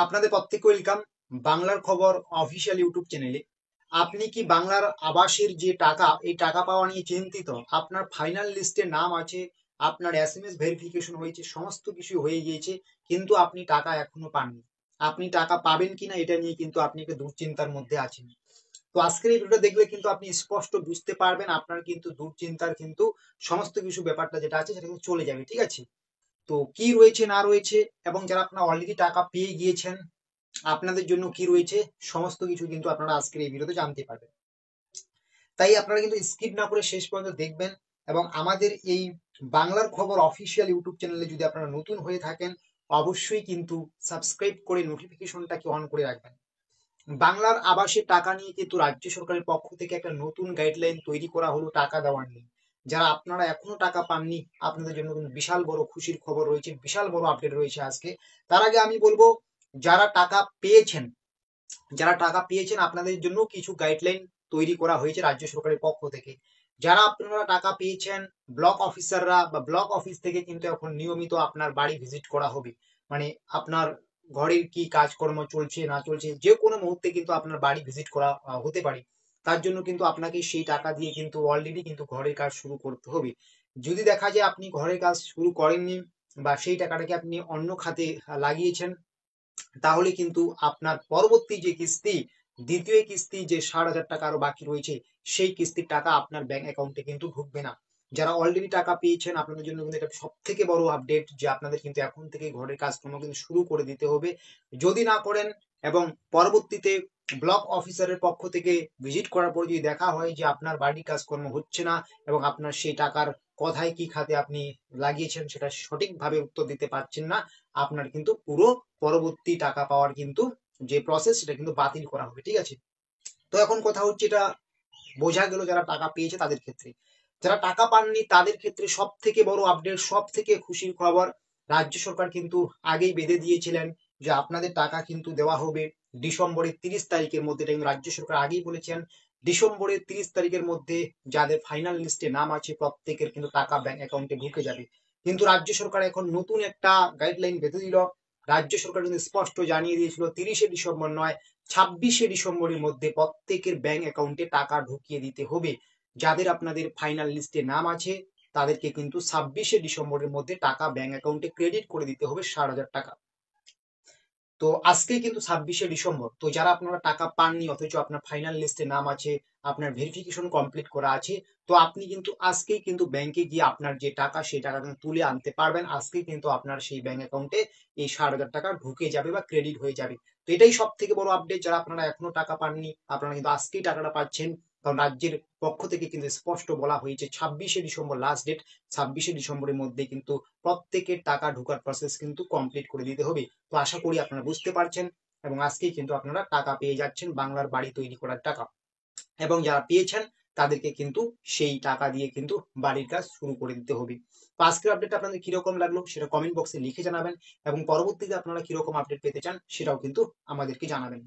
আপনাদের প্রত্যেককে ওয়েলকাম বাংলার খবর অফিসিয়াল ইউটিউব চ্যানেলে। আপনি কি বাংলার আবাসের যে টাকা, এই টাকা পাওয়া নিয়ে চিন্তিত? আপনার ফাইনাল লিস্টে নাম আছে, আপনার এসএমএস ভেরিফিকেশন হয়েছে, সমস্ত কিছু হয়ে গিয়েছে, কিন্তু আপনি টাকা এখনো পাননি। আপনি টাকা পাবেন কিনা এটা নিয়ে কিন্তু আপনি একটা দুশ্চিন্তার মধ্যে আছেন। তো আজকের এই ভিডিওটা দেখলে কিন্তু আপনি স্পষ্ট বুঝতে পারবেন আপনার কিন্তু দুশ্চিন্তার কিন্তু সমস্ত কিছু ব্যাপারটা যেটা আছে সেটা কিন্তু চলে যাবে, ঠিক আছে? তো কি রয়েছে না রয়েছে, এবং যারা আপনারা অলরেডি টাকা পেয়ে গিয়েছেন আপনাদের জন্য কি রয়েছে, সমস্ত কিছু কিন্তু আপনারা আজকের এই ভিডিওতে জানতে পারবেন। তাই আপনারা কিন্তু স্কিপ না করে শেষ পর্যন্ত দেখবেন। এবং আমাদের এই বাংলার খবর অফিসিয়াল ইউটিউব চ্যানেলে যদি আপনারা নতুন হয়ে থাকেন, অবশ্যই কিন্তু সাবস্ক্রাইব করে নোটিফিকেশনটাকে অন করে রাখবেন। বাংলার আবাসের টাকা নিয়ে কিন্তু রাজ্য সরকারের পক্ষ থেকে একটা নতুন গাইডলাইন তৈরি করা হলো টাকা দেওয়ার নিয়ে। যারা আপনারা এখনো টাকা পাননি, আপনাদের জন্য কিন্তু বিশাল বড় খুশির খবর রয়েছে, বিশাল বড় আপডেট রয়েছে আজকে। তার আগে আমি বলবো, যারা টাকা পেয়েছেন যারা টাকা পেয়েছেন আপনাদের জন্য কিছু গাইডলাইন তৈরি করা হয়েছে রাজ্য সরকারের পক্ষ থেকে। যারা আপনারা টাকা পেয়েছেন, ব্লক অফিসাররা বা ব্লক অফিস থেকে কিন্তু এখন নিয়মিত আপনার বাড়ি ভিজিট করা হবে। মানে আপনার ঘরের কি কাজকর্ম চলছে না চলছে, যে কোনো মুহূর্তে কিন্তু আপনার বাড়ি ভিজিট করা হতে পারে। তার জন্য কিন্তু আপনাকে সেই টাকা দিয়ে কিন্তু অলরেডি কিন্তু ঘরের কাজ শুরু করতে হবে। যদি দেখা যায় আপনি ঘরের কাজ শুরু করেননি বা সেই টাকাটাকে আপনি অন্য খাতে লাগিয়েছেন, তাহলে কিন্তু আপনার পরবর্তী যে কিস্তি, দ্বিতীয় কিস্তি যে 60,000 টাকা আরো বাকি রয়েছে, সেই কিস্তির টাকা আপনার ব্যাংক অ্যাকাউন্টে কিন্তু ঢুকবে না। যারা অলরেডি টাকা পেয়েছেন আপনাদের জন্য কিন্তু এটা সব থেকে বড় আপডেট যে আপনাদের কিন্তু এখন থেকে ঘরের কাজকর্ম কিন্তু শুরু করে দিতে হবে। যদি না করেন এবং পরবর্তীতে ব্লক অফিসারের পক্ষ থেকে ভিজিট করার পর যদি দেখা হয় যে আপনার বাড়ির কাজকর্ম হচ্ছে না এবং আপনার সেই টাকার কোথায় কি খাতে আপনি লাগিয়েছেন সেটা সঠিকভাবে উত্তর দিতে পারছেন না, আপনার কিন্তু পুরো পরবর্তী টাকা পাওয়ার কিন্তু যে প্রসেস সেটা কিন্তু বাতিল করা হবে, ঠিক আছে? তো এখন কথা হচ্ছে, এটা বোঝা গেল যারা টাকা পেয়েছে তাদের ক্ষেত্রে। যারা টাকা পাননি তাদের ক্ষেত্রে সব থেকে বড় আপডেট, সব থেকে খুশির খবর, রাজ্য সরকার কিন্তু আগেই বেঁধে দিয়েছিলেন যে আপনাদের টাকা কিন্তু দেওয়া হবে ডিসেম্বরের 30 তারিখের মধ্যে। এটা কিন্তু রাজ্য সরকার আগেই বলেছেন, ডিসেম্বরের 30 তারিখের মধ্যে যাদের ফাইনাল লিস্টে নাম আছে প্রত্যেকের কিন্তু টাকা ব্যাংক অ্যাকাউন্টে ঢুকে যাবে। কিন্তু রাজ্য সরকার এখন নতুন একটা গাইডলাইন বেঁধে দিল। রাজ্য সরকার কিন্তু স্পষ্ট জানিয়ে দিয়েছিল 30শে ডিসেম্বর নয়, 26শে ডিসেম্বরের মধ্যে প্রত্যেকের ব্যাংক অ্যাকাউন্টে টাকা ঢুকিয়ে দিতে হবে। যাদের আপনাদের ফাইনাল লিস্টে নাম আছে তাদেরকে কিন্তু 26শে ডিসেম্বরের মধ্যে টাকা ব্যাংক অ্যাকাউন্টে ক্রেডিট করে দিতে হবে 60,000 টাকা। তো আজকে কিন্তু 26শে ডিসেম্বর। তো যারা আপনারা টাকা পাননি অথচ আপনার ফাইনাল লিস্টে নাম আছে, আপনার ভেরিফিকেশন কমপ্লিট করা আছে, তো আপনি কিন্তু আজকেই কিন্তু ব্যাংকে গিয়ে আপনার যে টাকা সেই টাকা কিন্তু তুলে আনতে পারবেন। আজকেই কিন্তু আপনার সেই ব্যাংক অ্যাকাউন্টে এই 60,000 টাকা ঢুকে যাবে বা ক্রেডিট হয়ে যাবে। তো এটাই সব থেকে বড় আপডেট। যারা আপনারা এখনো টাকা পাননি আপনারা কিন্তু আজকেই টাকাটা পাচ্ছেন, কারণ রাজ্যের পক্ষ থেকে কিন্তু স্পষ্ট বলা হয়েছে 26শে ডিসেম্বর লাস্ট ডেট। 26শে ডিসেম্বরের মধ্যে কিন্তু প্রত্যেকের টাকা ঢোকার প্রসেস কিন্তু কমপ্লিট করে দিতে হবে। তো আশা করি আপনারা বুঝতে পারছেন এবং আজকেই কিন্তু আপনারা টাকা পেয়ে যাচ্ছেন, বাংলার বাড়ি তৈরি করার টাকা। এবং যারা পেয়েছেন তাদেরকে কিন্তু সেই টাকা দিয়ে কিন্তু বাড়ির কাজ শুরু করে দিতে হবে। তো আজকের আপডেট আপনাদের কিরকম লাগলো সেটা কমেন্ট বক্সে লিখে জানাবেন, এবং পরবর্তীতে আপনারা কিরকম আপডেট পেতে চান সেটাও কিন্তু আমাদেরকে জানাবেন।